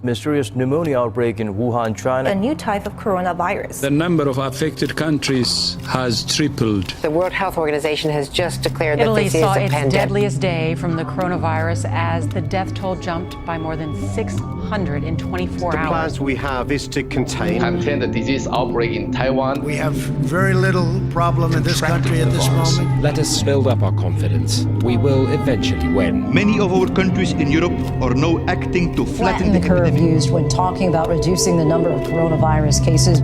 Mysterious pneumonia outbreak in Wuhan, China. A new type of coronavirus. The number of affected countries has tripled. The World Health Organization has just declared Italy that this saw is a its pandemic. deadliest day from the coronavirus as the death toll jumped by more than 600 in 24 hours. The plans we have is to contain the disease outbreak in Taiwan. We have very little problem in this country at this moment. Let us build up our confidence. We will eventually win. Many of our countries in Europe are now acting to flatten the curve used when talking about reducing the number of coronavirus cases.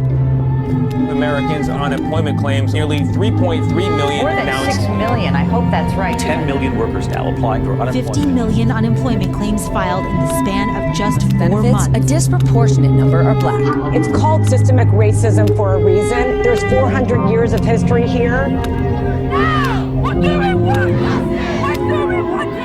Americans' unemployment claims, nearly 3.3 million. More than 6 million, I hope that's right. 10 million workers now applying for unemployment. 50 million unemployment claims filed in the span of just 4 months. A disproportionate number are black. It's called systemic racism for a reason. There's 400 years of history here. No! What do we want? What do we want?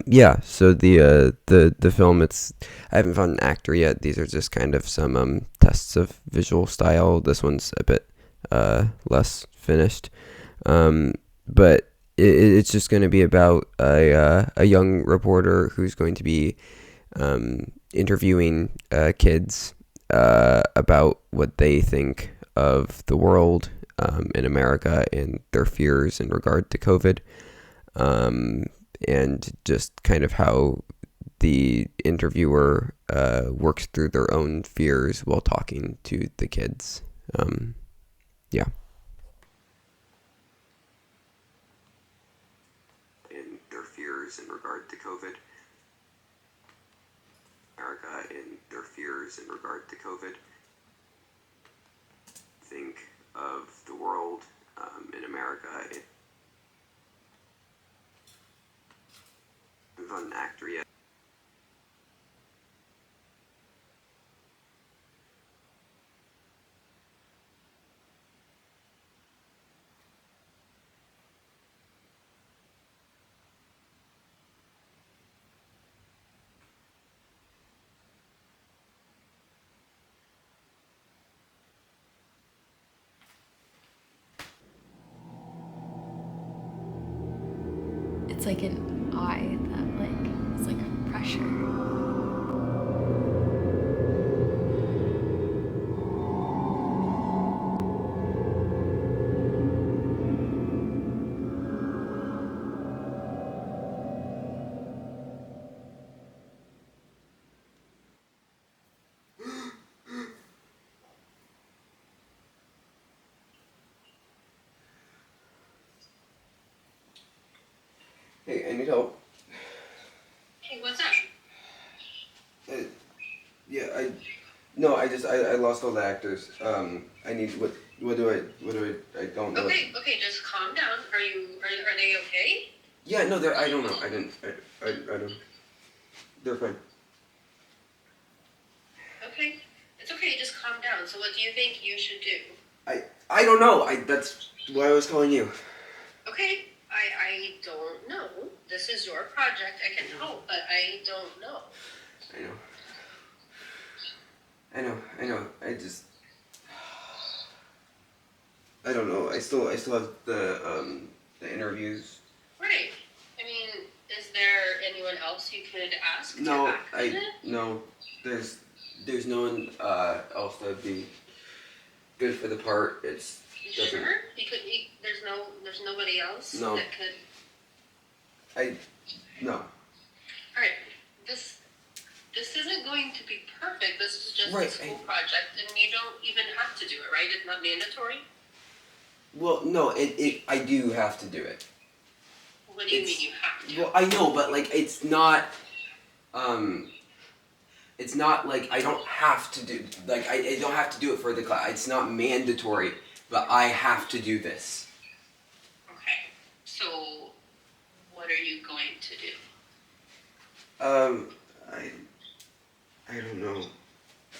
Yeah, so the film, I haven't found an actor yet. These are just kind of some tests of visual style. This one's a bit less finished. But it's just going to be about a young reporter who's going to be interviewing kids about what they think of the world in America and their fears in regard to COVID. And just kind of how the interviewer works through their own fears while talking to the kids. Yeah. And their fears in regard to COVID. America and their fears in regard to COVID. Think of the world in America. An actor yet. It's like an eye that it's like a pressure. Hey, I need help. Hey, what's up? Yeah, I lost all the actors. I need, what do I don't know. Okay, just calm down. Are they okay? Yeah, no, I don't know. I don't, they're fine. Okay, it's okay, just calm down. So what do you think you should do? I don't know. That's why I was calling you. Okay, I don't know. This is your project. I can help, but I don't know. I know. I don't know. I still have the interviews. Right. I mean, is there anyone else you could ask? No, there's no one else that would be good for the part. It's you sure? There's nobody else that could. No. All right. This isn't going to be perfect. This is just a school project, and you don't even have to do it, right? It's not mandatory. Well, no, I do have to do it. What do you mean you have to? Well, I know, but like it's not like I don't have to do, like I don't have to do it for the class. It's not mandatory, but I have to do this. Okay. So what are you going to do? I don't know.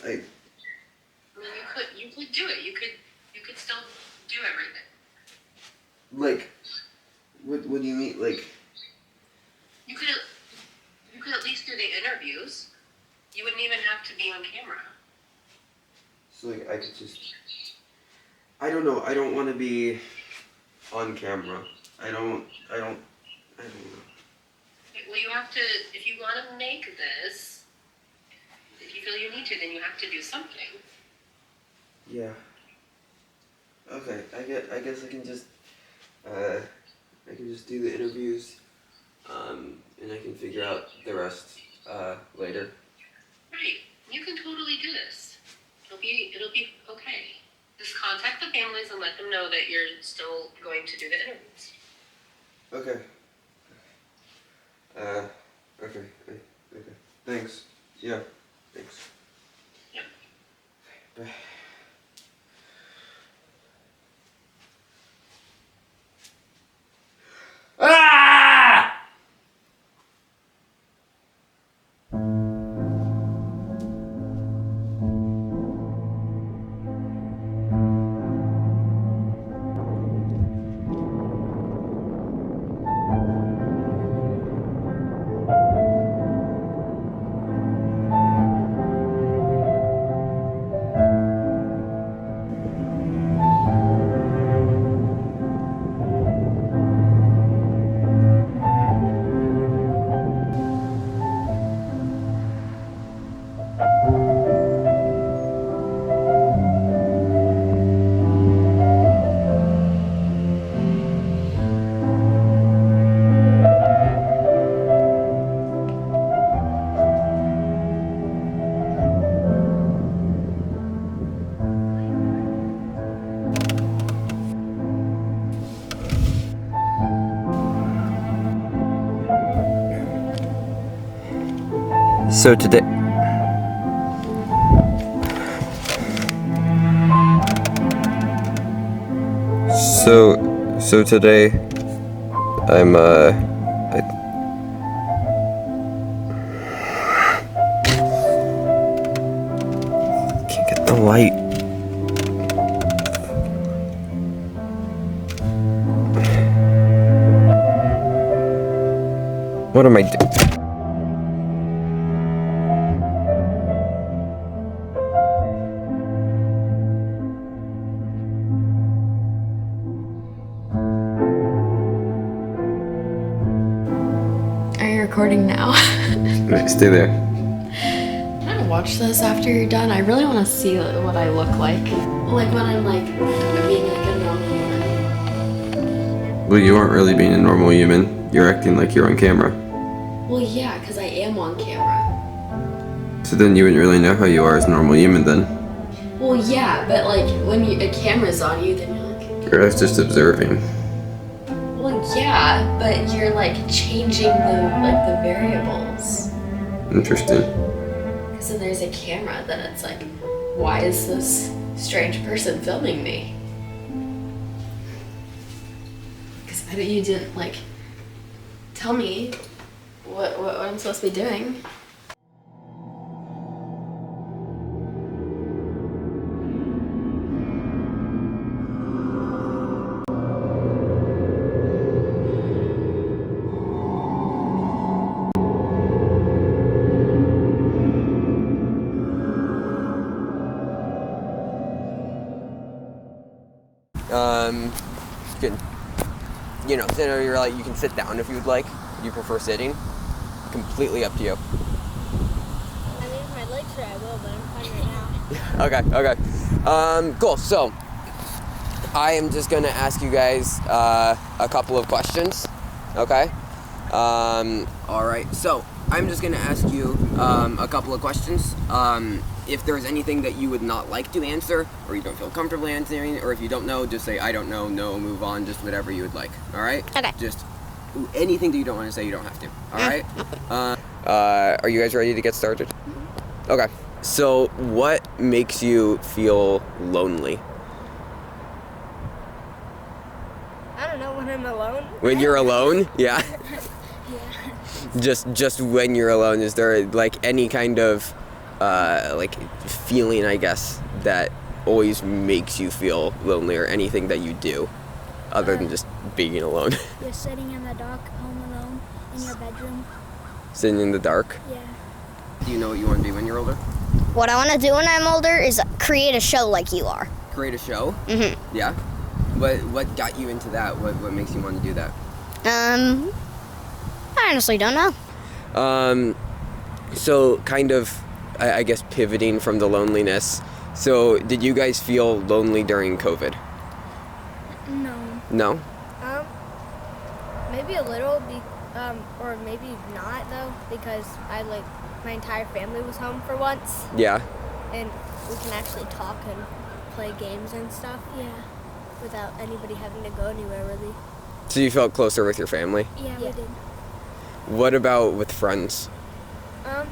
I mean, you could do it. You could still do everything. Like, what do you mean? Like, you could at least do the interviews. You wouldn't even have to be on camera. So like I could just. I don't know. I don't want to be on camera. I don't know. Well, you have to. If you want to make this. If you feel you need to, then you have to do something. Yeah. Okay, I guess I can just do the interviews, and I can figure out the rest later. Right. You can totally do this. It'll be okay. Just contact the families and let them know that you're still going to do the interviews. Okay. Okay. Thanks. Yeah. Thanks. Yeah. Bye. So today. So today, I'm I can't get the light. What am I doing? Recording now. Right, stay there. I'm gonna watch this after you're done. I really want to see what I look like. Like when I'm like being like a normal woman. Well, you aren't really being a normal human. You're acting like you're on camera. Well, yeah, because I am on camera. So then you wouldn't really know how you are as a normal human then. Well, yeah, but like when a camera's on you, then you're like. You're just observing. Well, Yeah, but you're like changing the variables. Interesting. Because then there's a camera, then it's like, why is this strange person filming me? Because you didn't like tell me what I'm supposed to be doing. You can, you know, you're like, you can sit down if you'd like. You prefer sitting? Completely up to you. I mean, if my legs are, I will, but I'm fine right now. Okay. Cool. So, I am just gonna ask you guys a couple of questions. Okay. All right. So, I'm just gonna ask you a couple of questions. If there's anything that you would not like to answer, or you don't feel comfortable answering, or if you don't know, just say, I don't know, no, move on, just whatever you would like, all right? Okay. Just anything that you don't want to say, you don't have to, all right? Are you guys ready to get started? Okay. So, what makes you feel lonely? I don't know, when I'm alone. When you're alone? Yeah. Yeah. Just when you're alone, is there like any kind of like feeling, I guess, that always makes you feel lonely, or anything that you do other than just being alone? You're sitting in the dark, home alone, in your bedroom. Sitting in the dark? Yeah. Do you know what you want to be when you're older? What I want to do when I'm older is create a show like you are. Create a show? Mm-hmm. Yeah? What got you into that? What makes you want to do that? I honestly don't know. So kind of, I guess, pivoting from the loneliness. So did you guys feel lonely during COVID? No. No? Maybe a little, or maybe not though, because my entire family was home for once. Yeah. And we can actually talk and play games and stuff. Yeah. Without anybody having to go anywhere, really. So you felt closer with your family? Yeah, we did. What about with friends? Oh,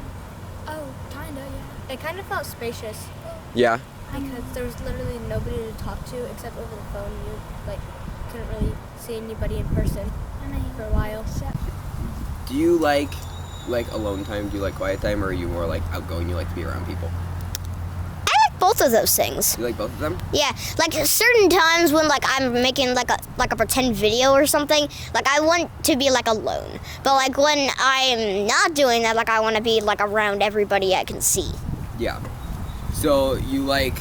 kinda, yeah. It kind of felt spacious. Yeah? Because there was literally nobody to talk to except over the phone. You, couldn't really see anybody in person for a while. Do you like alone time? Do you like quiet time? Or are you more like outgoing? You like to be around people? I like both of those things. You like both of them? Yeah, like certain times when I'm making like a pretend video or something, I want to be alone. But when I'm not doing that, I want to be around everybody I can see. Yeah. So you like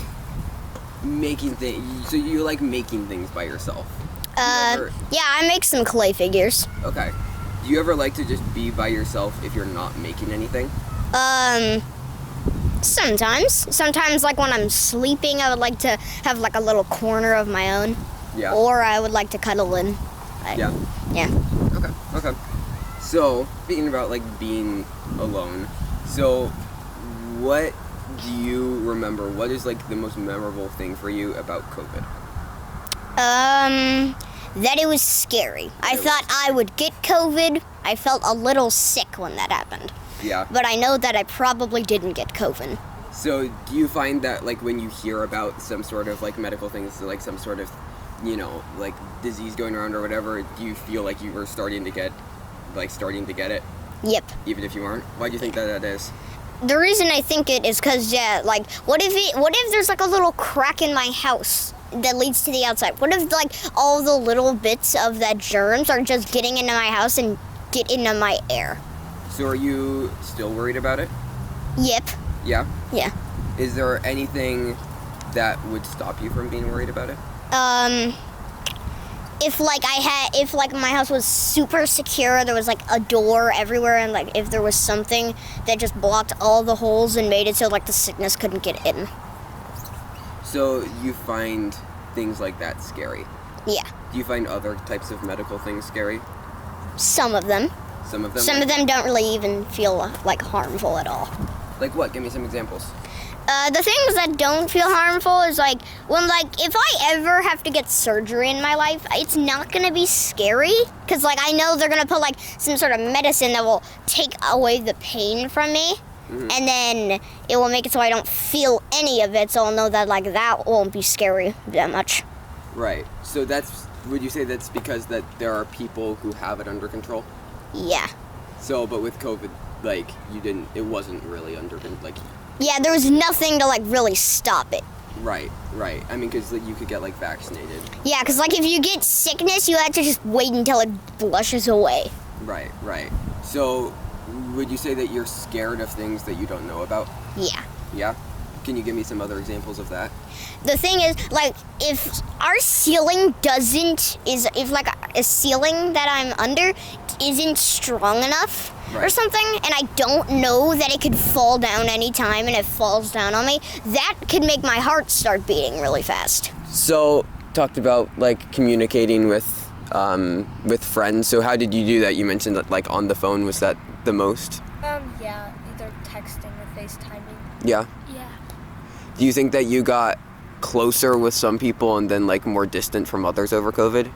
making things. So you like making things by yourself? Yeah, I make some clay figures. Okay. Do you ever like to just be by yourself if you're not making anything? Sometimes. Sometimes, when I'm sleeping, I would like to have, a little corner of my own. Yeah. Or I would like to cuddle in. Yeah. Yeah. Okay. So, speaking about, being alone, so what do you remember? What is, the most memorable thing for you about COVID? That it was scary. I thought I would get COVID. I felt a little sick when that happened. Yeah. But I know that I probably didn't get COVID. So do you find that when you hear about some sort of medical things, some sort of, disease going around or whatever, do you feel like you were starting to get it? Yep. Even if you aren't? Why do you think that is? The reason I think it is because, what if there's a little crack in my house that leads to the outside? What if all the little bits of that germs are just getting into my house and get into my air? So are you still worried about it? Yep. Yeah? Yeah. Is there anything that would stop you from being worried about it? If my house was super secure, there was a door everywhere, and if there was something that just blocked all the holes and made it so the sickness couldn't get in. So you find things like that scary? Yeah. Do you find other types of medical things scary? Some of them. Some of them? Some of them don't really even feel harmful at all. Like what? Give me some examples. The things that don't feel harmful is like when if I ever have to get surgery in my life, it's not gonna be scary because I know they're gonna put some sort of medicine that will take away the pain from me, and then it will make it so I don't feel any of it. So I'll know that that won't be scary that much. Right. So would you say that's because that there are people who have it under control? Yeah. So, but with COVID, it wasn't really under control. Yeah, there was nothing to really stop it. Right. I mean, because you could get vaccinated. Yeah, because if you get sickness, you have to just wait until it blushes away. Right. So, would you say that you're scared of things that you don't know about? Yeah. Yeah? Can you give me some other examples of that? The thing is, if our ceiling if a ceiling that I'm under isn't strong enough, or something, and I don't know that it could fall down anytime and it falls down on me, that could make my heart start beating really fast. So, talked about communicating with friends. So how did you do that? You mentioned that on the phone, was that the most? Yeah, either texting or FaceTiming. Yeah? Yeah. Do you think that you got closer with some people and then more distant from others over COVID?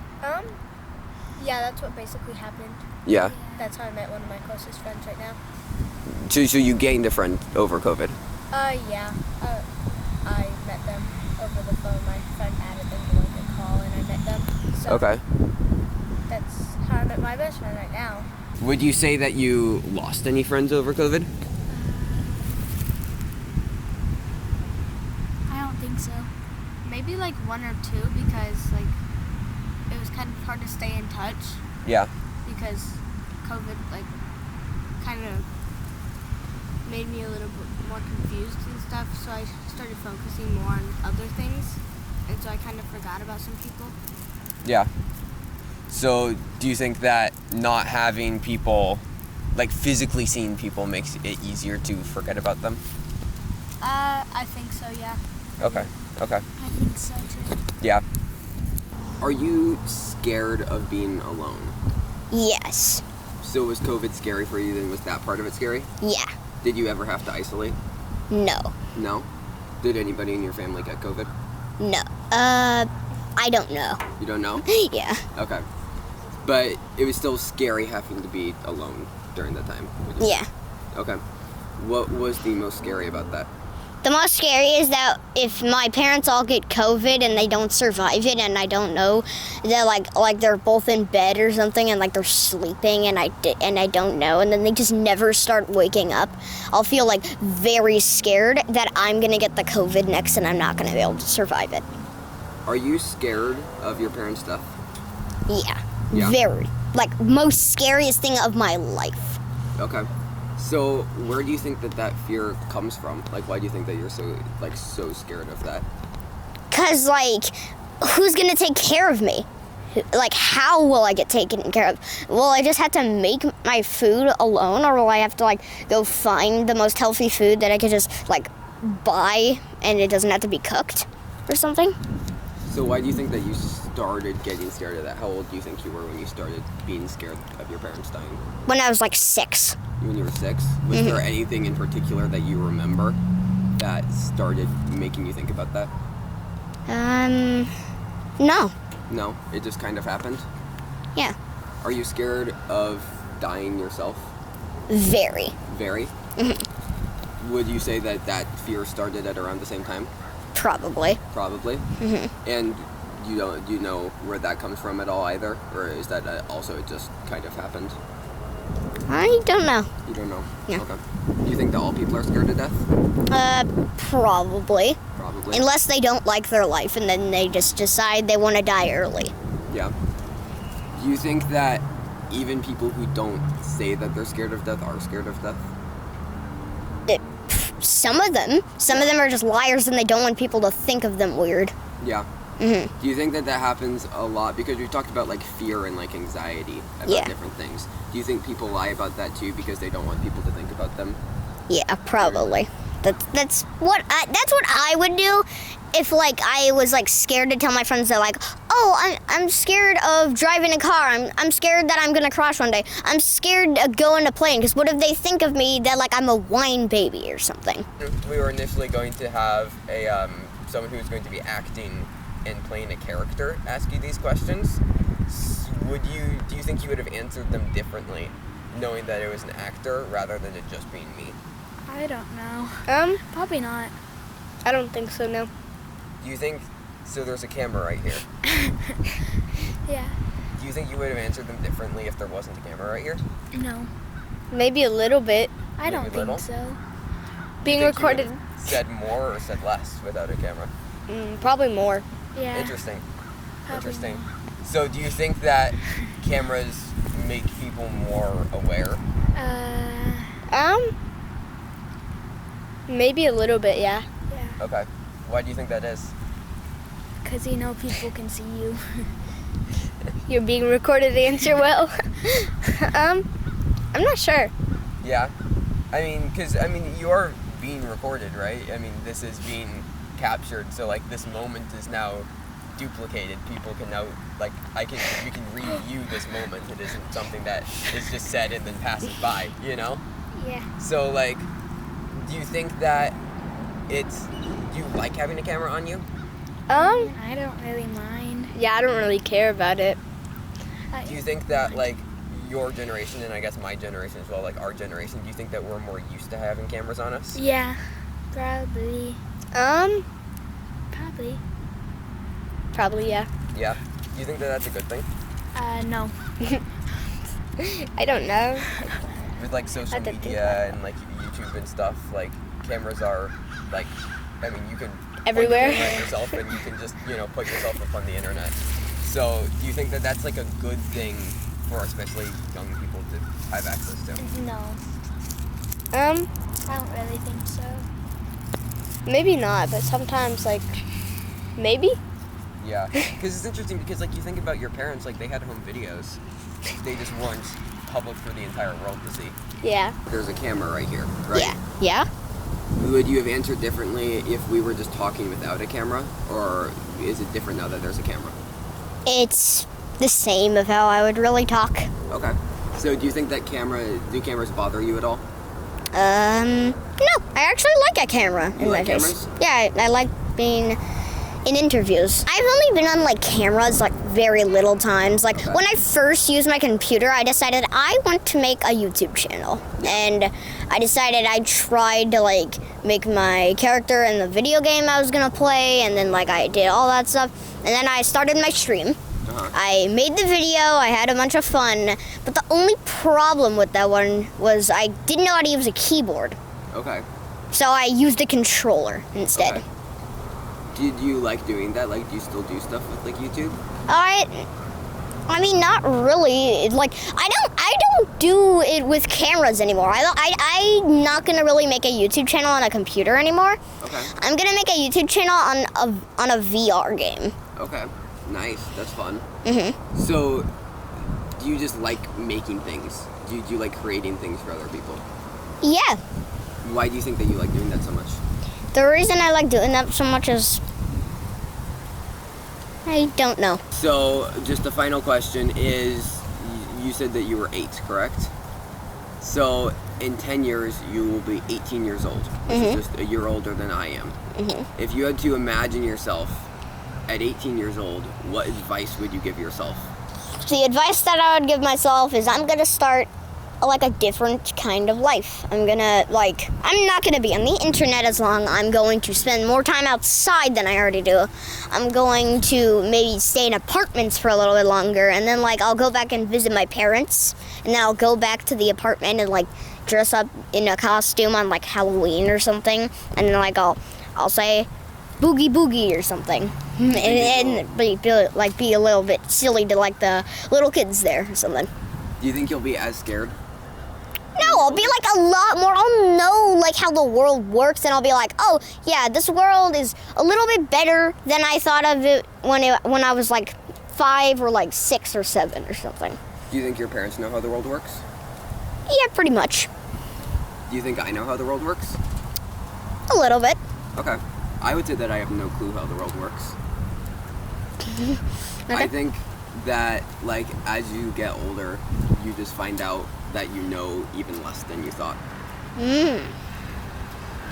Yeah, that's what basically happened. Yeah. That's how I met one of my closest friends right now. So you gained a friend over COVID? Yeah. I met them over the phone. My friend added them to a call and I met them. So Okay. That's how I met my best friend right now. Would you say that you lost any friends over COVID? I don't think so. Maybe one or two because it was kind of hard to stay in touch. Yeah. Because COVID kind of made me a little bit more confused and stuff, so I started focusing more on other things, and so I kind of forgot about some people. Yeah. So do you think that not having people, physically seeing people, makes it easier to forget about them? I think so, yeah. Okay. I think so too. Yeah. Are you scared of being alone? Yes. So was COVID scary for you, then was that part of it scary? Yeah. Did you ever have to isolate? No. No? Did anybody in your family get COVID? No. I don't know. You don't know? Yeah. Okay. But it was still scary having to be alone during that time? Yeah. Okay. What was the most scary about that? The most scary is that if my parents all get COVID and they don't survive it, and I don't know, that they're both in bed or something and they're sleeping and I don't know, and then they just never start waking up, I'll feel very scared that I'm gonna get the COVID next and I'm not gonna be able to survive it. Are you scared of your parents' death? Yeah. Yeah. Very. Most scariest thing of my life. Okay. So where do you think that fear comes from? Why do you think that you're so scared of that? 'Cause who's gonna take care of me? How will I get taken care of? Will I just have to make my food alone, or will I have to go find the most healthy food that I could just buy and it doesn't have to be cooked or something? So why do you think that you started getting scared of that? How old do you think you were when you started being scared of your parents dying? When I was 6. When you were 6? Was there anything in particular that you remember that started making you think about that? No. No? It just kind of happened? Yeah. Are you scared of dying yourself? Very. Very? Would you say that fear started at around the same time? Probably. Probably? And do you know where that comes from at all either? Or is that also it just kind of happened? I don't know. You don't know? Yeah. Okay. Do you think that all people are scared to death? Probably. Probably. Unless they don't like their life and then they just decide they want to die early. Yeah. Do you think that even people who don't say that they're scared of death are scared of death? Some of them. Some of them are just liars and they don't want people to think of them weird. Yeah. Do you think that happens a lot? Because we talked about fear and anxiety about different things. Do you think people lie about that too because they don't want people to think about them? Yeah, probably. That's what I would do if like I was like scared to tell my friends that like, oh, I'm scared of driving a car. I'm scared that I'm gonna crash one day. I'm scared of going to plane because what if they think of me that like I'm a whine baby or something? We were initially going to have a someone who was going to be acting and playing a character ask you these questions. Do you think you would have answered them differently, knowing that it was an actor rather than it just being me? I don't know. Probably not. I don't think so. No. Do you think? So there's a camera right here. Yeah. Do you think you would have answered them differently if there wasn't a camera right here? No. Maybe a little bit. I don't think so. Being recorded. Said more or said less without a camera? Probably more. Yeah. Interesting. Probably Interesting. more. So do you think that cameras make people more aware? Maybe a little bit, yeah. Yeah. Okay. Why do you think that is? Because you know people can see you. You're being recorded to answer well. I'm not sure. Yeah. I mean, you are being recorded, right? I mean, this is being captured, so like this moment is now duplicated. People can now, like, we can review this moment. It isn't something that is just said and then passes by, you know? Yeah. So, like, do you think that do you like having a camera on you? I don't really mind. Yeah, I don't really care about it. Do you think that, like, your generation, and I guess my generation as well, like our generation, do you think that we're more used to having cameras on us? Yeah, probably. Probably, yeah. Yeah? Do you think that that's a good thing? No. I don't know. With, like, social media and, like, YouTube and stuff, like, cameras are, like, I mean, you can everywhere point at yourself and you can just, you know, put yourself up on the internet. So, do you think that that's, like, a good thing for especially young people to have access to? No. I don't really think so. Maybe not, but sometimes, like, maybe? Yeah, because it's interesting because, like, you think about your parents, like, they had home videos. They just weren't public for the entire world to see. Yeah. There's a camera right here, right? Yeah. Yeah? Would you have answered differently if we were just talking without a camera? Or is it different now that there's a camera? It's the same of how I would really talk. Okay. So do you think that do cameras bother you at all? No. I actually like a camera in my face. Yeah, I like being in interviews. I've only been on, like, cameras, like, very little times. Like, when I first used my computer, I decided I want to make a YouTube channel. And I decided I tried to, like, make my character in the video game I was gonna play, and then, like, I did all that stuff. And then I started my stream. I made the video, I had a bunch of fun, but the only problem with that one was I didn't know how to use a keyboard. Okay. So I used a controller instead. Okay. Did you like doing that? Like, do you still do stuff with, like, YouTube? I mean, not really. Like, I don't do it with cameras anymore. I'm not gonna really make a YouTube channel on a computer anymore. Okay. I'm gonna make a YouTube channel on a VR game. Okay. Nice. That's fun. Mm-hmm. So, do you just like making things? Do you like creating things for other people? Yeah. Why do you think that you like doing that so much? The reason I like doing that so much is I don't know. So, just the final question is, you said that you were 8, correct? So, in 10 years, you will be 18 years old, which is just a year older than I am. Mm-hmm. If you had to imagine yourself at 18 years old, what advice would you give yourself? The advice that I would give myself is I'm gonna start like a different kind of life. I'm not gonna be on the internet as long. I'm going to spend more time outside than I already do. I'm going to maybe stay in apartments for a little bit longer, and then, like, I'll go back and visit my parents, and then I'll go back to the apartment and, like, dress up in a costume on, like, Halloween or something, and then, like, I'll say boogie boogie or something, and be a little bit silly to, like, the little kids there or something. Do you think you'll be as scared? No, I'll be, like, a lot more. I'll know, like, how the world works, and I'll be like, oh, yeah, this world is a little bit better than I thought of it when I was, like, 5 or, like, 6 or 7 or something. Do you think your parents know how the world works? Yeah, pretty much. Do you think I know how the world works? A little bit. Okay. I would say that I have no clue how the world works. Okay. I think that, like, as you get older, you just find out that you know even less than you thought. Do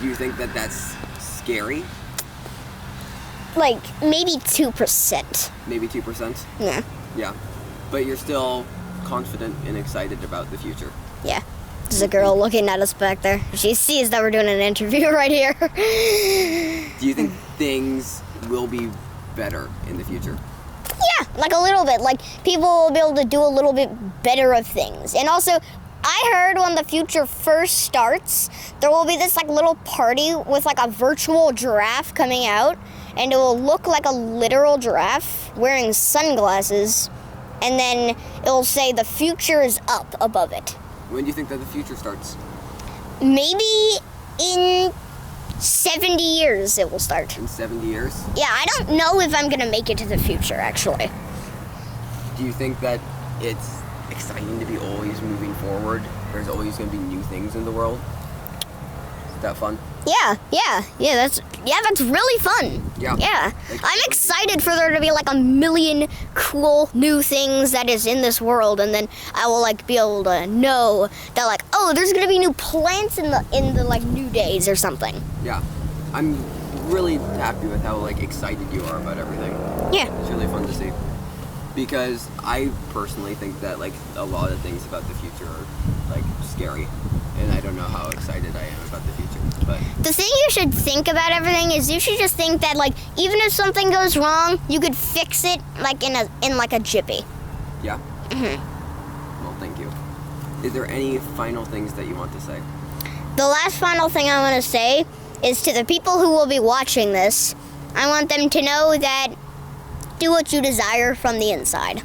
you think that that's scary? Like, maybe 2%. Maybe 2%? Yeah. Yeah. But you're still confident and excited about the future. Yeah. There's a girl looking at us back there. She sees that we're doing an interview right here. Do you think things will be better in the future? Yeah, like a little bit. Like, people will be able to do a little bit better of things. And also, I heard when the future first starts, there will be this, like, little party with, like, a virtual giraffe coming out. And it will look like a literal giraffe wearing sunglasses. And then it will say the future is up above it. When do you think that the future starts? Maybe in 70 years it will start. In 70 years? Yeah, I don't know if I'm gonna make it to the future, actually. Do you think that it's exciting to be always moving forward? There's always gonna be new things in the world? Is that fun? Yeah, that's really fun. Yeah. Like, I'm excited for there to be like a million cool new things that is in this world, and then I will like be able to know that like, oh, there's gonna be new plants in the like new days or something. Yeah. I'm really happy with how like excited you are about everything. Yeah. It's really fun to see. Because I personally think that like a lot of things about the future are like scary. And I don't know how excited I am about the future. But the thing you should think about everything is you should just think that like even if something goes wrong, you could fix it like in like a jiffy. Yeah. Well, thank you. Is there any final things that you want to say? The last final thing I want to say is to the people who will be watching this, I want them to know that do what you desire from the inside.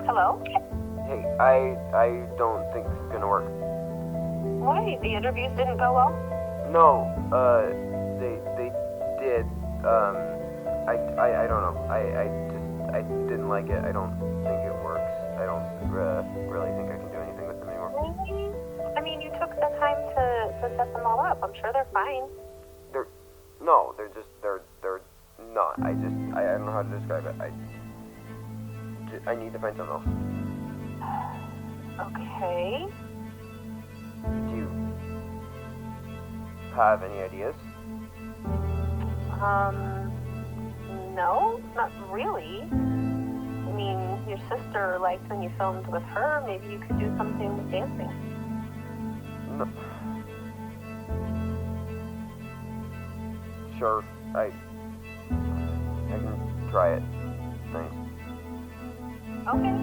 Hello? Hey, I don't think this is gonna work. Why? The interviews didn't go well? No, they did. I don't know. I didn't like it. I don't think it works. I don't really think I can do anything with them anymore. Really? I mean, you took the time to set them all up. I'm sure they're fine. They're not. I don't know how to describe it. I need to find something else. Okay. Do you have any ideas? No, not really. I mean, your sister liked when you filmed with her. Maybe you could do something with dancing. No. Sure, I can try it. Thanks. Okay.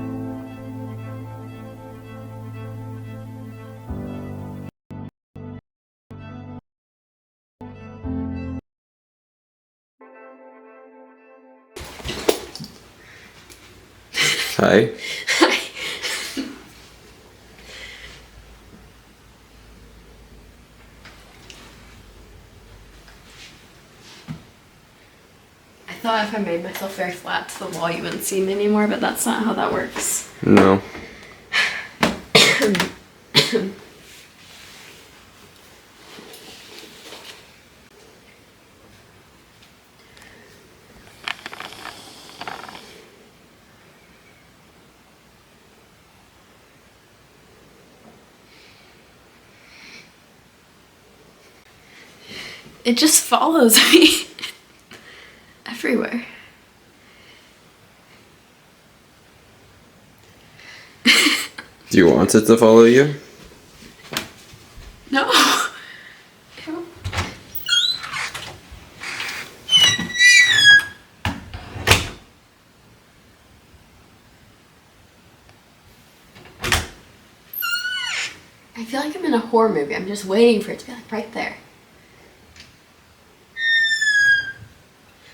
Hi. I thought if I made myself very flat to the wall, you wouldn't see me anymore, but that's not how that works. No. It just follows me everywhere. Do you want it to follow you? No. Ew. a horror movie. I'm just waiting for it to be like right there.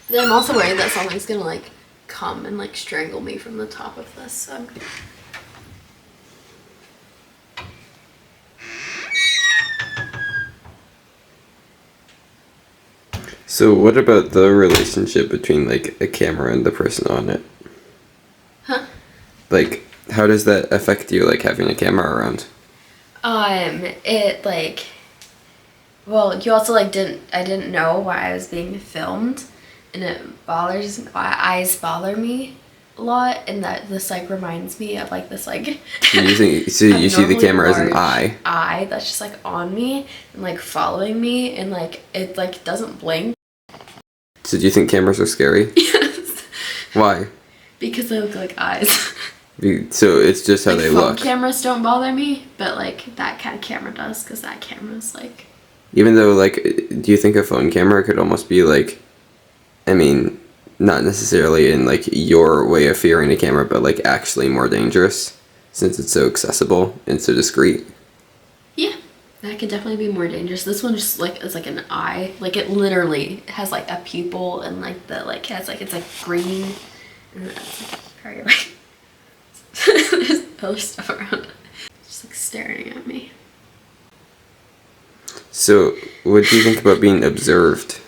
But then I'm also worried that something's gonna like come and like strangle me from the top of this. So I'm... So what about the relationship between like a camera and the person on it? Huh? Like, how does that affect you, like having a camera around? It like, well, you also like I didn't know why I was being filmed, and it bothers, eyes bother me a lot, and that this like reminds me of like this like. So you see the camera as an eye. Eye that's just like on me and like following me, and like it like doesn't blink. So do you think cameras are scary? Yes. Why? Because they look like eyes. So it's just how like they phone look. Cameras don't bother me, but like that kind of camera does, because that camera's like. Even though, like, do you think a phone camera could almost be like, I mean, not necessarily in like your way of fearing a camera, but like actually more dangerous since it's so accessible and so discreet? Yeah, that could definitely be more dangerous. This one just like is like an eye, like it literally has like a pupil, and like the like has like it's like green, and that's like very like. There's other stuff around it. Just like staring at me. So, what do you think about being observed?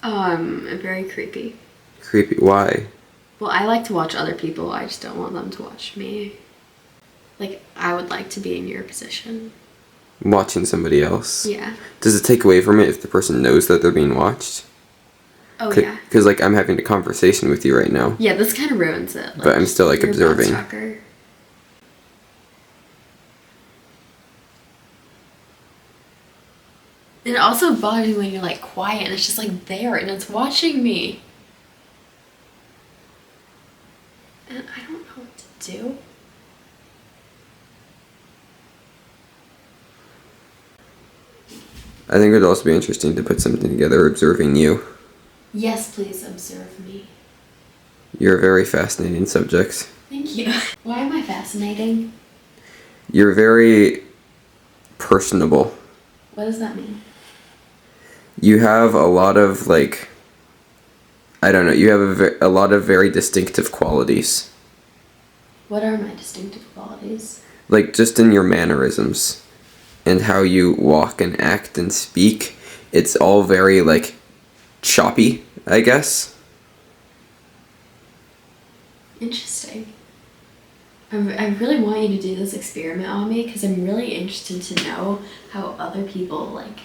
Very creepy. Creepy. Why? Well, I like to watch other people. I just don't want them to watch me. Like, I would like to be in your position. Watching somebody else? Yeah. Does it take away from it if the person knows that they're being watched? Oh, yeah. Because, like, I'm having a conversation with you right now. Yeah, this kind of ruins it. Like, but I'm still, like, observing. And it also bothers me when you're, like, quiet and it's just, like, there and it's watching me. And I don't know what to do. I think it would also be interesting to put something together observing you. Yes, please observe me. You're a very fascinating subject. Thank you. Why am I fascinating? You're very personable. What does that mean? You have a lot of, like, I don't know, you have a lot of very distinctive qualities. What are my distinctive qualities? Like, just in your mannerisms and how you walk and act and speak. It's all very, like, choppy, I guess. Interesting. I really want you to do this experiment on me, because I'm really interested to know how other people, like,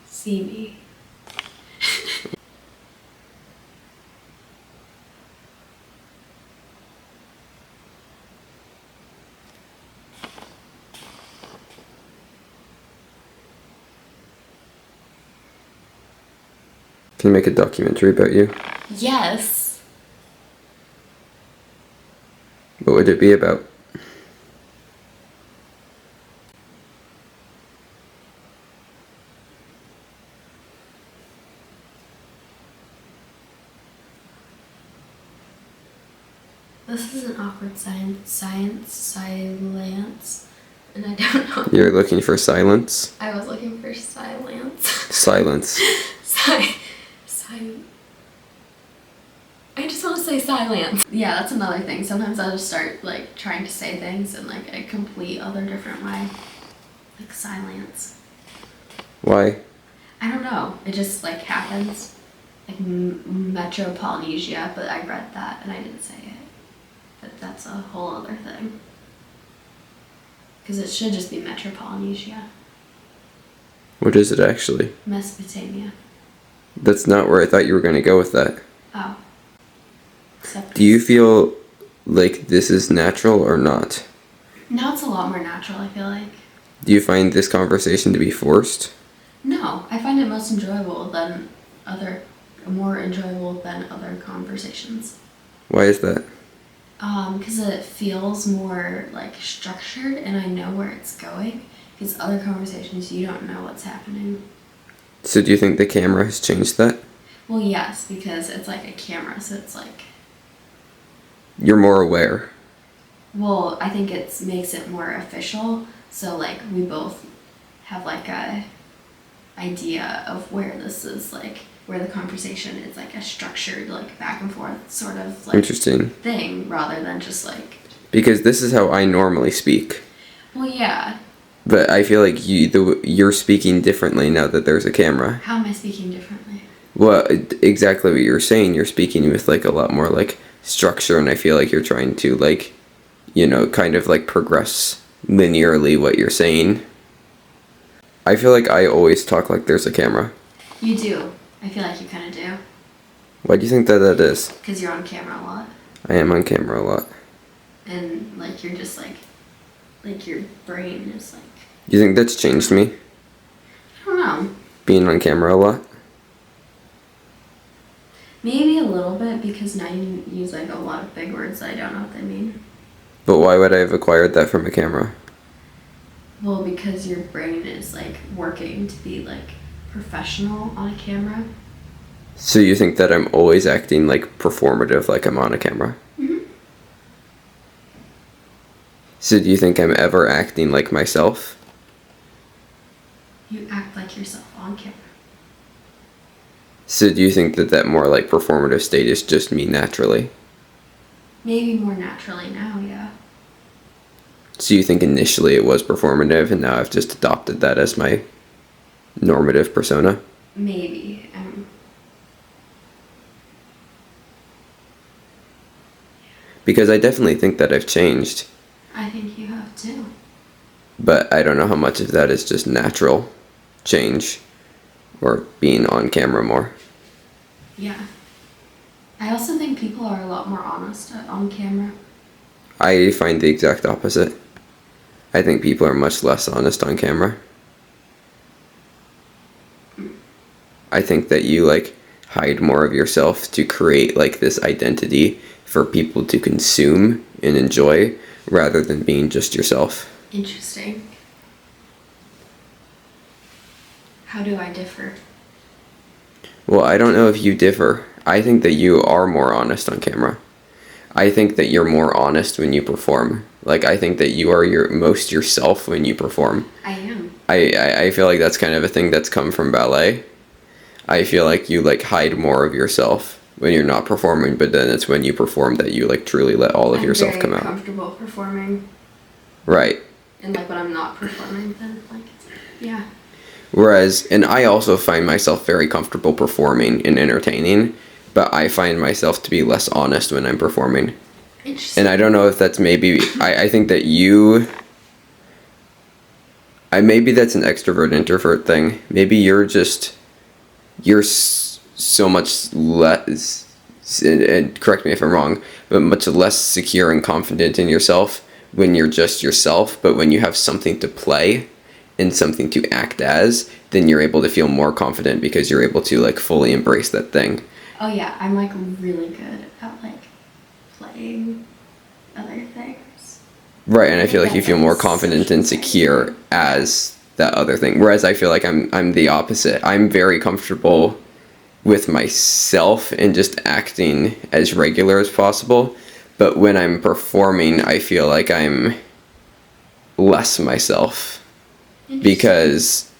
see me. Can you make a documentary about you? Yes. What would it be about? This is an awkward silence, and I don't know. You're looking for silence? I was looking for silence. Silence. I just want to say silence. Yeah, that's another thing. Sometimes I'll just start like trying to say things in like a complete other different way. Like silence. Why? I don't know. It just like happens. Like Metro Polynesia, but I read that and I didn't say it. But that's a whole other thing. Because it should just be Metro Polynesia. What is it actually? Mesopotamia. That's not where I thought you were going to go with that. Oh. Do you feel like this is natural or not? Now it's a lot more natural, I feel like. Do you find this conversation to be forced? No, I find it more enjoyable than other conversations. Why is that? Because it feels more like structured and I know where it's going. Because other conversations, you don't know what's happening. So do you think the camera has changed that? Well, yes, because it's like a camera, so it's like... You're more aware. Well, I think it makes it more official, So like we both have like a idea of where this is like where the conversation is like a structured like back and forth sort of like Interesting. thing rather than just like Because this is how I normally speak. well yeah. But I feel like you're speaking differently now that there's a camera. How am I speaking differently? Well, exactly what you're saying. You're speaking with like a lot more like structure, and I feel like you're trying to like, you know, kind of like progress linearly what you're saying. I feel like I always talk like there's a camera. You do. I feel like you kind of do. Why do you think that is? Because you're on camera a lot. I am on camera a lot. And like you're just like your brain is like. You think that's changed me? I don't know. Being on camera a lot? Maybe a little bit because now you use like a lot of big words that I don't know what they mean. But why would I have acquired that from a camera? Well, because your brain is like working to be like professional on a camera. So you think that I'm always acting like performative, like I'm on a camera? Mm-hmm. So do you think I'm ever acting like myself? You act like yourself on camera. So do you think that that more like performative state is just me naturally? Maybe more naturally now, yeah. So you think initially it was performative and now I've just adopted that as my normative persona? Maybe. Because I definitely think that I've changed. I think you have too. But I don't know how much of that is just natural change or being on camera more. Yeah. I also think people are a lot more honest on camera. I find the exact opposite. I think people are much less honest on camera. I think that you like hide more of yourself to create like this identity for people to consume and enjoy rather than being just yourself. Interesting. How do I differ? Well, I don't know if you differ. I think that you are more honest on camera. I think that you're more honest when you perform. Like, I think that you are your most yourself when you perform. I am. I feel like that's kind of a thing that's come from ballet. I feel like you like hide more of yourself when you're not performing, but then it's when you perform that you like truly let all of yourself come out. I'm very comfortable performing. Right. And like when I'm not performing, then like, yeah. Whereas, and I also find myself very comfortable performing and entertaining, but I find myself to be less honest when I'm performing. Interesting. And I don't know if that's maybe, I think that maybe that's an extrovert introvert thing. Maybe you're so much less, and correct me if I'm wrong, but much less secure and confident in yourself when you're just yourself, but when you have something to play and something to act as, then you're able to feel more confident because you're able to like fully embrace that thing. Oh yeah, I'm like really good at like playing other things. Right, and I feel like you feel more confident and secure as that other thing. Whereas I feel like I'm the opposite. I'm very comfortable with myself and just acting as regular as possible. But when I'm performing, I feel like I'm less myself. Because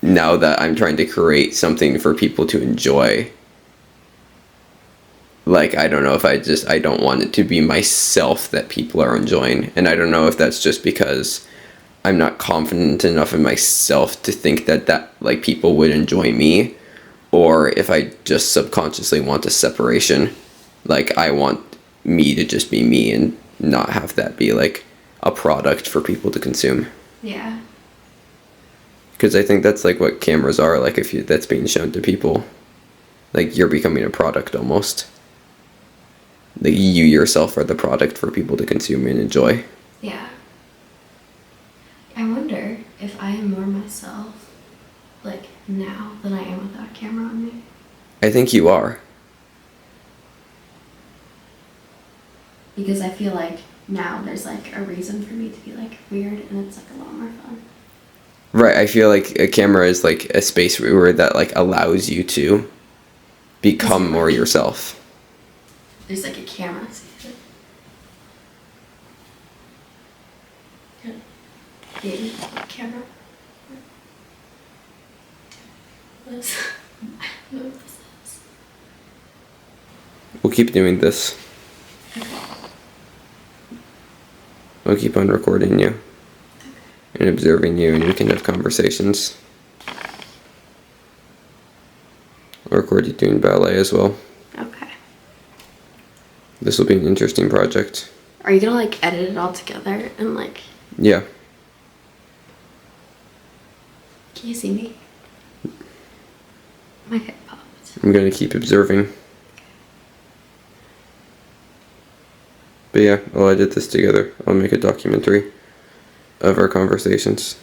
now that I'm trying to create something for people to enjoy, like, I don't know if I don't want it to be myself that people are enjoying. And I don't know if that's just because I'm not confident enough in myself to think that like people would enjoy me, or if I just subconsciously want a separation. Like, I want me to just be me and not have that be like a product for people to consume. Yeah. Because I think that's like what cameras are, like if that's being shown to people. Like, you're becoming a product almost. Like, you yourself are the product for people to consume and enjoy. Yeah. I wonder if I am more myself, like, now than I am without a camera on me. I think you are. Because I feel like now there's like a reason for me to be like weird, and it's like a lot more fun. Right, I feel like a camera is like a space where that like allows you to become more yourself. There's like a camera. The camera. This. I don't know what this is. We'll keep doing this. I'll keep on recording you and observing you, and we can have conversations. I'll record you doing ballet as well. Okay. This will be an interesting project. Are you gonna like edit it all together and like? Yeah. Can you see me? My head popped. I'm gonna keep observing. But yeah, I'll edit this together. I'll make a documentary of our conversations.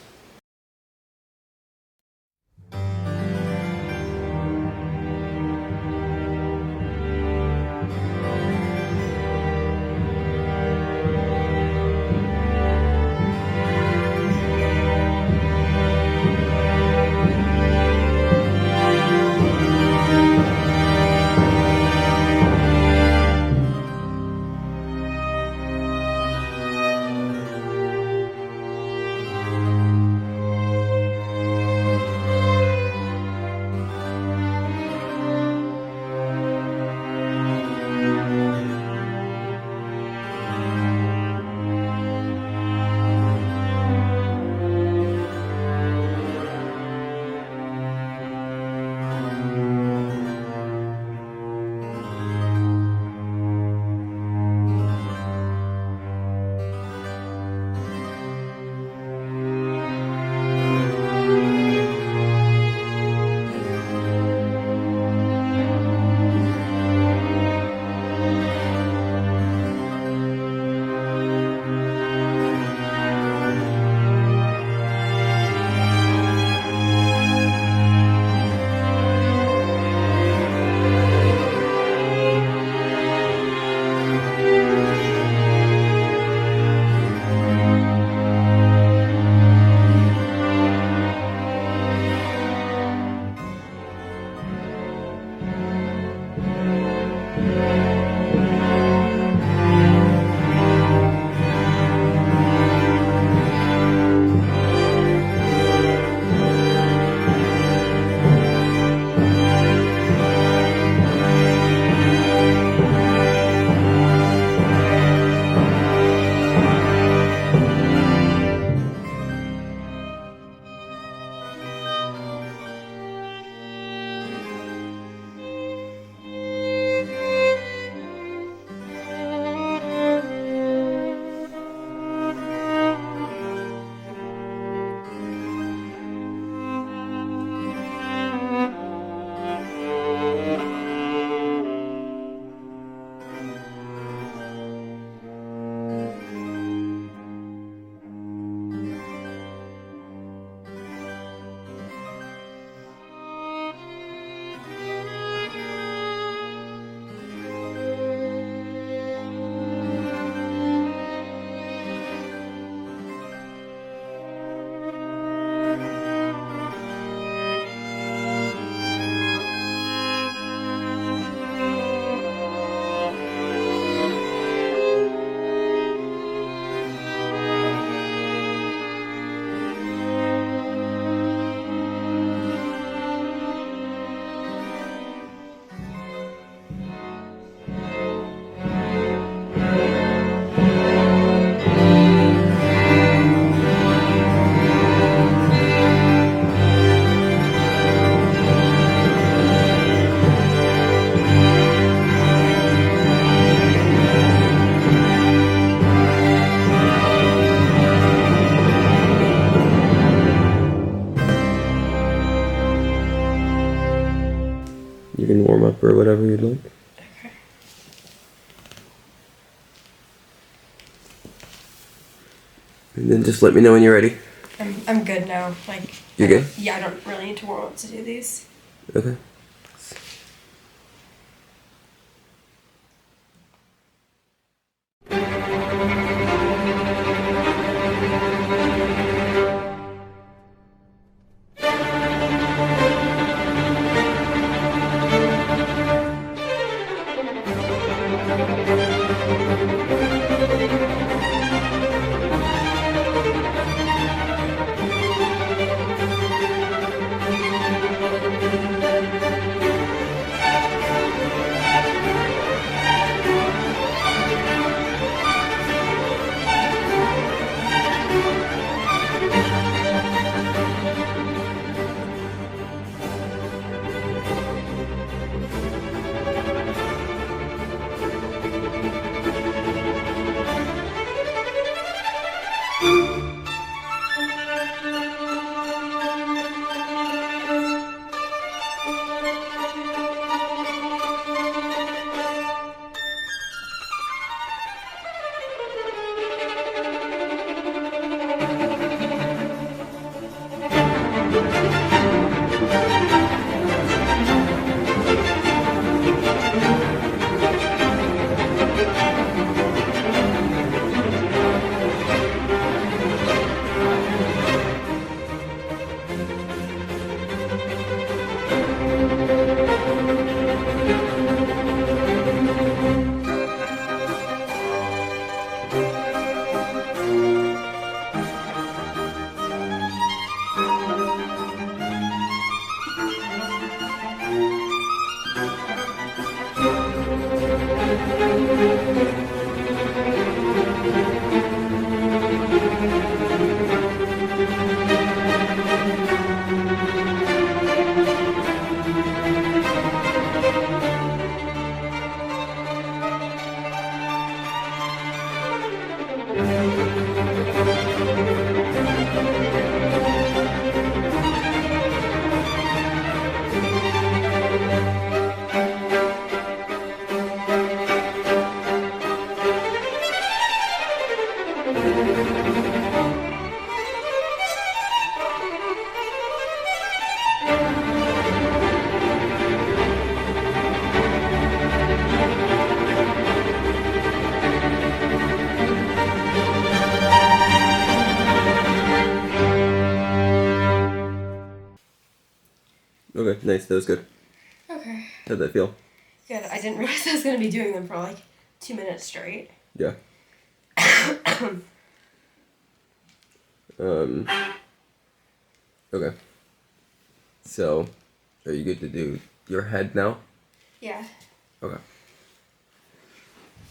You can warm up or whatever you'd like. Okay. And then just let me know when you're ready. I'm good now. Like, you're good? Yeah, I don't really need to warm up to do these. Okay. Okay, nice. That was good. Okay. How'd that feel? Good. I didn't realize I was going to be doing them for like 2 minutes straight. Yeah. Okay. So, are you good to do your head now? Yeah. Okay.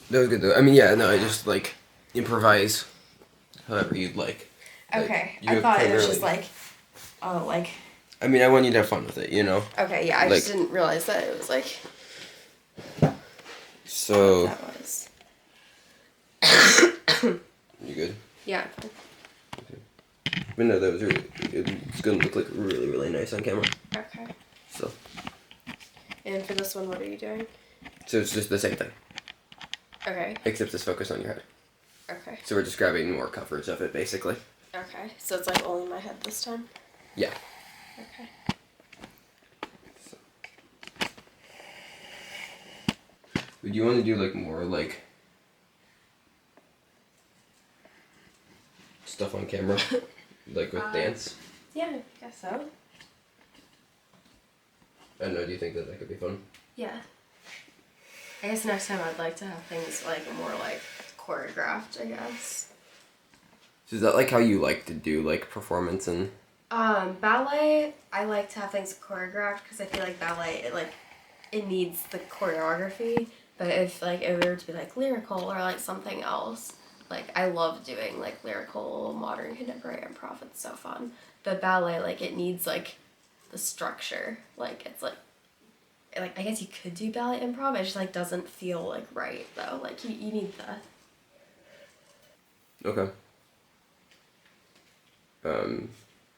That was good though. I mean, yeah, no, I just like improvise however you'd like. Okay. Like, I thought it was just like, oh, like. I mean, I want you to have fun with it, you know? Okay, yeah, I like, just didn't realize that it was like. So. That was. You good? Yeah. But no, that was really, it's gonna look like really, really nice on camera. Okay. So. And for this one, what are you doing? So it's just the same thing. Okay. Except it's focused on your head. Okay. So we're just grabbing more coverage of it, basically. Okay. So it's like only my head this time? Yeah. Okay. So. Would you want to do like more like stuff on camera? Like with dance? Yeah, I guess so. I don't know, do you think that could be fun? Yeah. I guess next time I'd like to have things like more like choreographed, I guess. So is that like how you like to do like performance and? Ballet, I like to have things choreographed because I feel like ballet, it needs the choreography. But if like it were to be like lyrical or like something else, like I love doing like lyrical, modern, contemporary improv. It's so fun. But ballet, like it needs like the structure. Like it's like I guess you could do ballet improv. It just like doesn't feel like right though. Like you need the. Okay.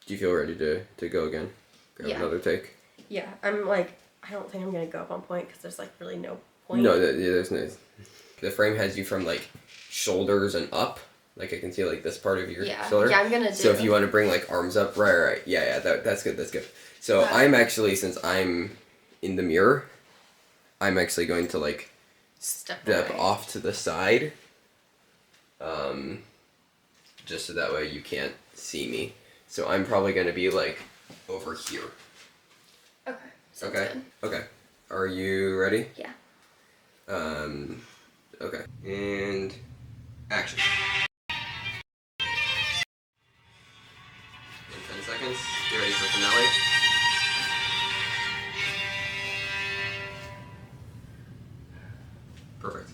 Do you feel ready to go again? Grab another take? Yeah, I'm like, I don't think I'm gonna go up on point because there's like really no point. No, there's no. The frame has you from like shoulders and up. Like I can see like this part of your shoulder. Yeah, I'm gonna do. So if you want to bring like arms up, right. Yeah, that's good. So I'm actually, since I'm in the mirror, I'm actually going to like step off to the side. Just so that way you can't see me. So I'm probably gonna be like over here. Okay. Okay. Good. Okay. Are you ready? Yeah. Okay. And action. In 10 seconds. Get ready for finale. Perfect.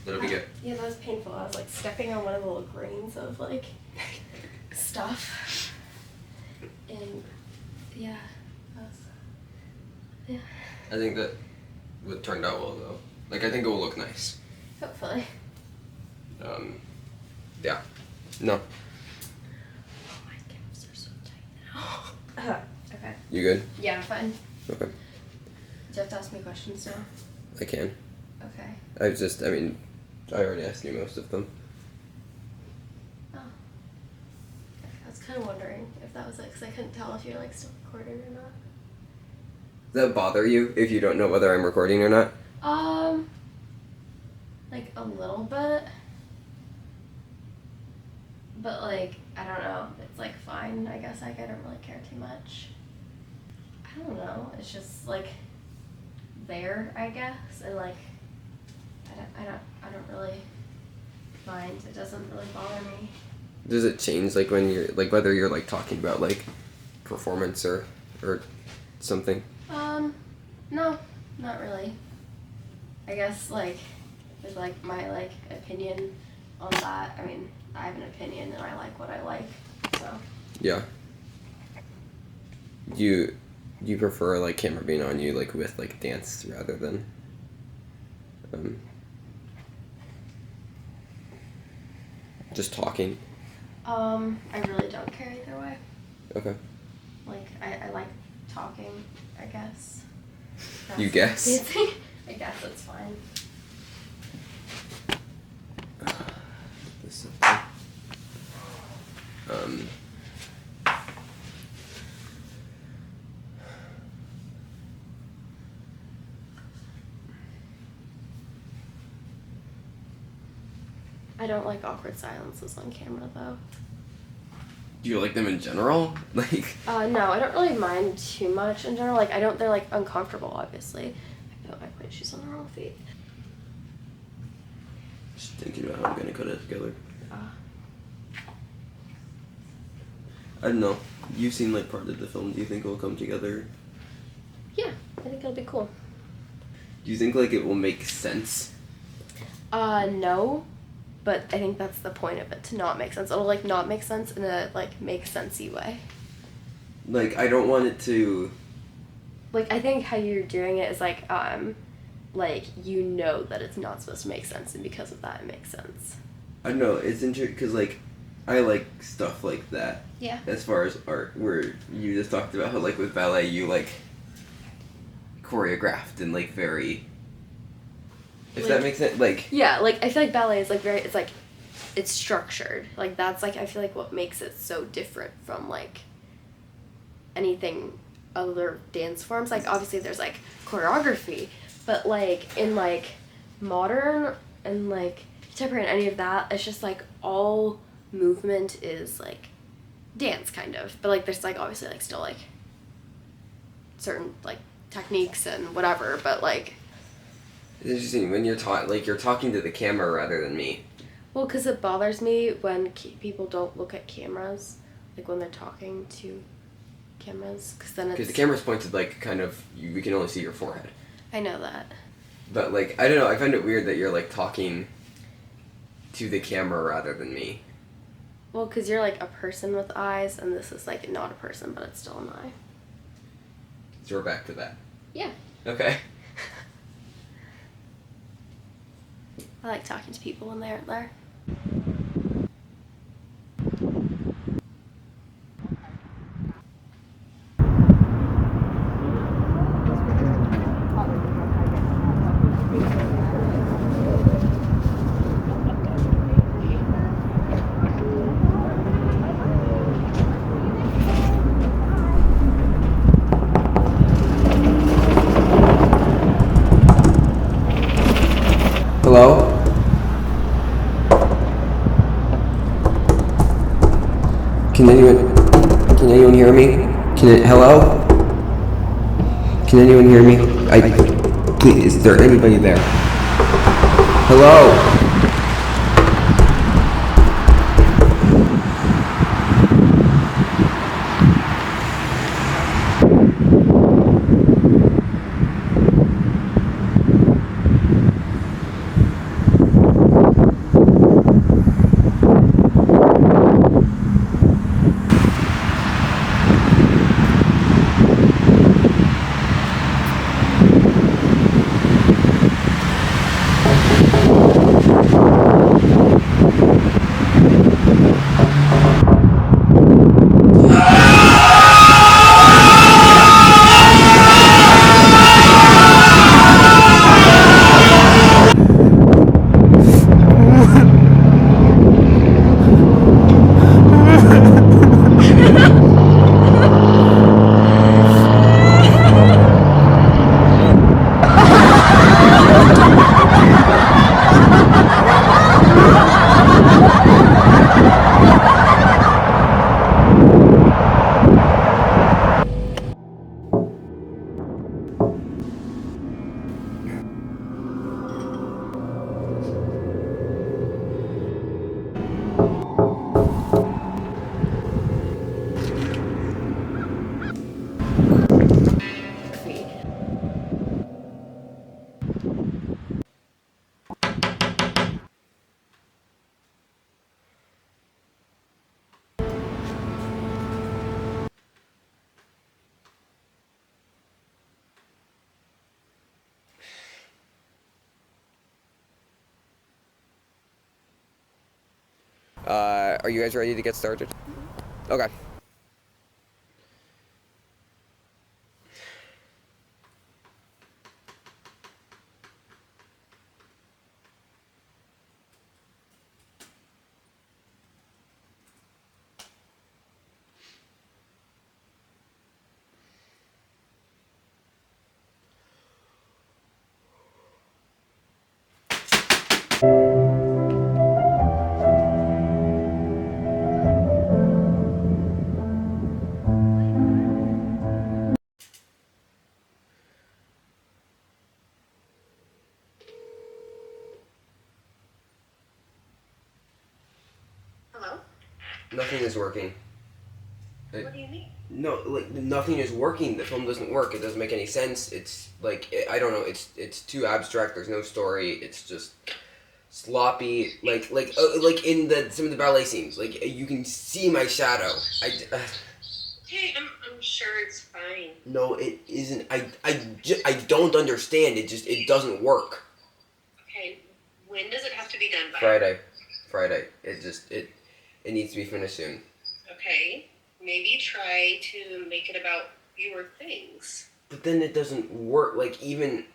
That'll be good. Yeah, that was painful. I was like stepping on one of the little grains of like stuff. And yeah, I think that what turned out well though. Like I think it will look nice. Hopefully. Yeah. No. Oh, my calves are so tight now. Okay. You good? Yeah, I'm fine. Okay. Do you have to ask me questions now? I can. Okay. I already asked you most of them. Oh. I was kind of wondering if that was it, because I couldn't tell if you're like still recording or not. Does that bother you if you don't know whether I'm recording or not? Like a little bit. But like, I don't know. It's like fine. I guess I don't really care too much. I don't know. It's just like there, I guess, and like I don't really mind. It doesn't really bother me. Does it change like when you're like whether you're like talking about like performance or something? No, not really. I guess like with like my like opinion on that. I mean, I have an opinion and I like what I like. So. Yeah. Do you prefer like camera being on you like with like dance rather than just talking? I really don't care either way. Okay. Like I like talking, I guess. You guess? I guess that's fine. I don't like awkward silences on camera though. Do you like them in general? Like. No, I don't really mind too much in general. Like, they're like uncomfortable, obviously. I put my pointe shoes on the wrong feet. Just thinking about how I'm gonna cut it together. I don't know. You've seen like part of the film. Do you think it will come together? Yeah, I think it'll be cool. Do you think like it will make sense? No. But I think that's the point of it, to not make sense. It'll like not make sense in a like make sensey way. Like I don't want it to. Like I think how you're doing it is like you know that it's not supposed to make sense, and because of that it makes sense. I don't know. It's interesting because like I like stuff like that. Yeah. As far as art, where you just talked about how like with ballet you like choreographed and like very. If that makes sense, like. Yeah, like I feel like ballet is like very. It's like, it's structured. Like that's like I feel like what makes it so different from like. Anything, other dance forms. Like obviously there's like choreography, but like in like modern and like contemporary and any of that, it's just like all movement is like dance kind of. But like there's like obviously like still like certain like techniques and whatever. But like. It's interesting when you're talking to the camera rather than me. Well, because it bothers me when people don't look at cameras, like when they're talking to cameras, because then it's... Because the camera's pointed like kind of, we can only see your forehead. I know that. But like, I don't know, I find it weird that you're like talking to the camera rather than me. Well, because you're like a person with eyes, and this is like not a person, but it's still an eye. So we're back to that. Yeah. Okay. I like talking to people when they aren't there. Hello? Can anyone hear me? Hello? Can anyone hear me? Please, is there anybody there? Hello? Are you guys ready to get started? Okay. Nothing is working. What do you mean? No, like, nothing is working. The film doesn't work. It doesn't make any sense. It's, like, I don't know. It's too abstract. There's no story. It's just sloppy. Like in some of the ballet scenes. Like, you can see my shadow. Hey, I'm sure it's fine. No, it isn't. I don't understand. It doesn't work. Okay, when does it have to be done by? Friday. It needs to be finished soon. Okay, maybe try to make it about fewer things. But then it doesn't work. Like, even...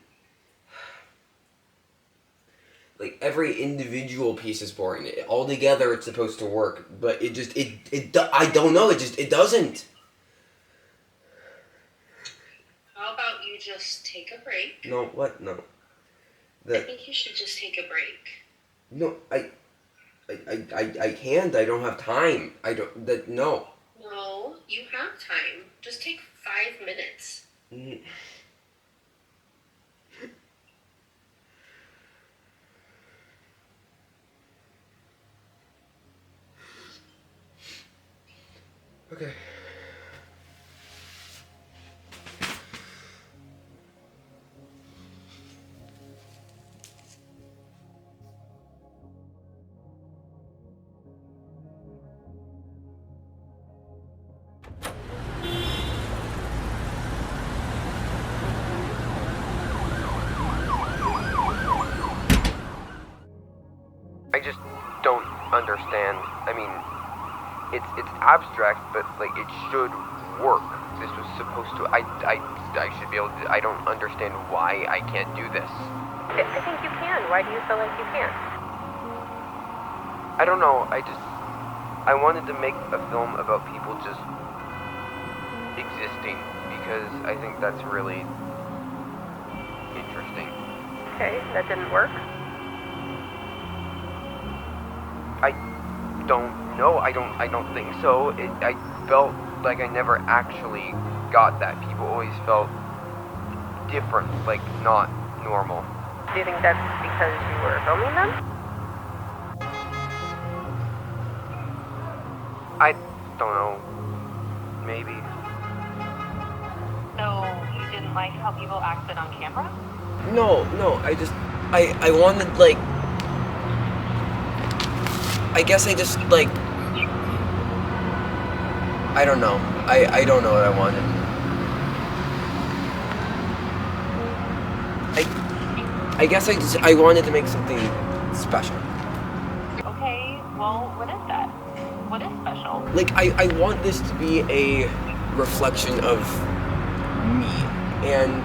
Like, every individual piece is boring. All together it's supposed to work, but I don't know, it doesn't. How about you just take a break? No, what? No. I think you should just take a break. No, I can't. I don't have time. No. No, you have time. Just take 5 minutes. Okay. I just don't understand. I mean, it's abstract, but like it should work. This was supposed to. I should be able to. I don't understand why I can't do this. I think you can. Why do you feel like you can't? I don't know. I wanted to make a film about people just existing because I think that's really interesting. Okay, that didn't work. I don't know. I don't think so. I felt like I never actually got that. People always felt different, like not normal. Do you think that's because you were filming them? I don't know. Maybe. So you didn't like how people acted on camera? No. I wanted, like... I guess I just, like... I don't know. I don't know what I wanted. I guess I wanted to make something special. Okay, well, what is that? What is special? Like, I want this to be a reflection of me. And,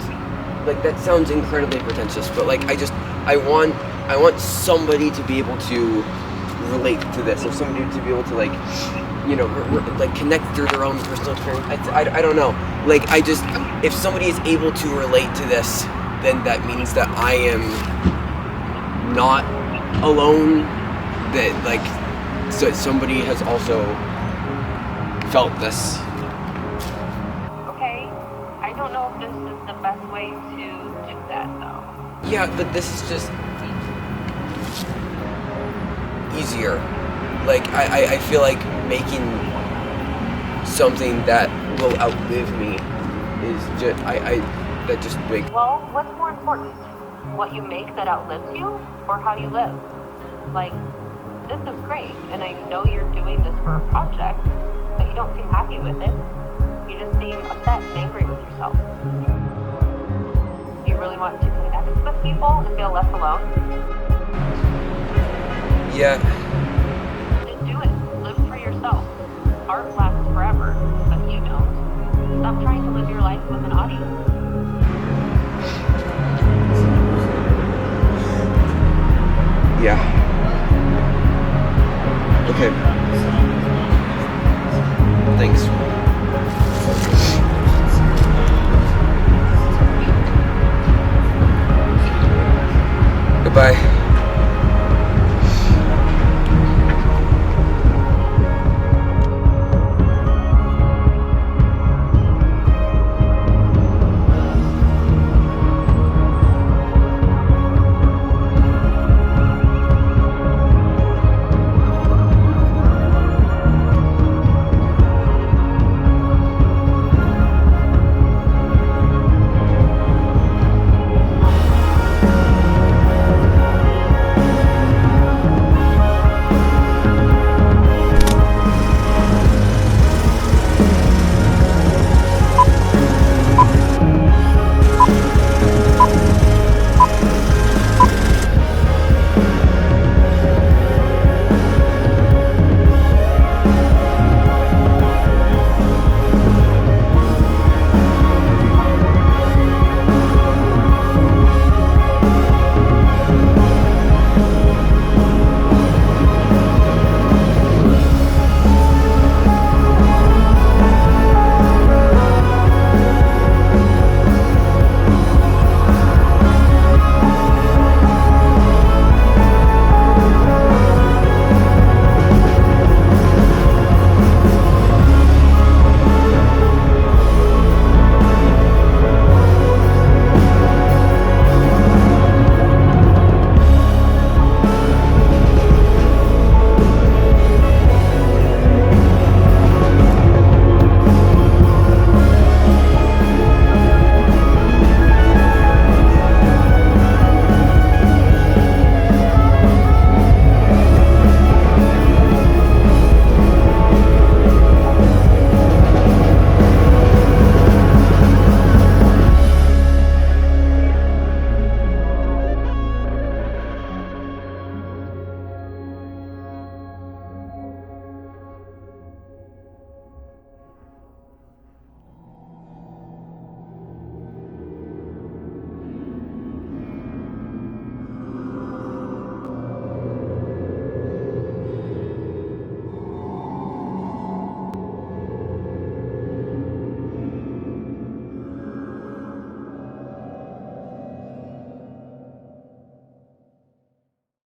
like, that sounds incredibly pretentious, but, like, I want somebody to be able to relate to this, or somebody to be able to, like, you know, like, connect through their own personal experience. I don't know. Like, if somebody is able to relate to this, then that means that I am not alone, that, like, so somebody has also felt this. Okay, I don't know if this is the best way to do that, though. Yeah, but this is just easier. Like, I feel like making something that will outlive me is just, that just big. Well, what's more important? What you make that outlives you, or how you live? Like, this is great, and I know you're doing this for a project, but you don't seem happy with it. You just seem upset and angry with yourself. Do you really want to connect with people and feel less alone? Yeah. Just do it. Live for yourself. Art lasts forever, but you don't. Stop trying to live your life with an audience.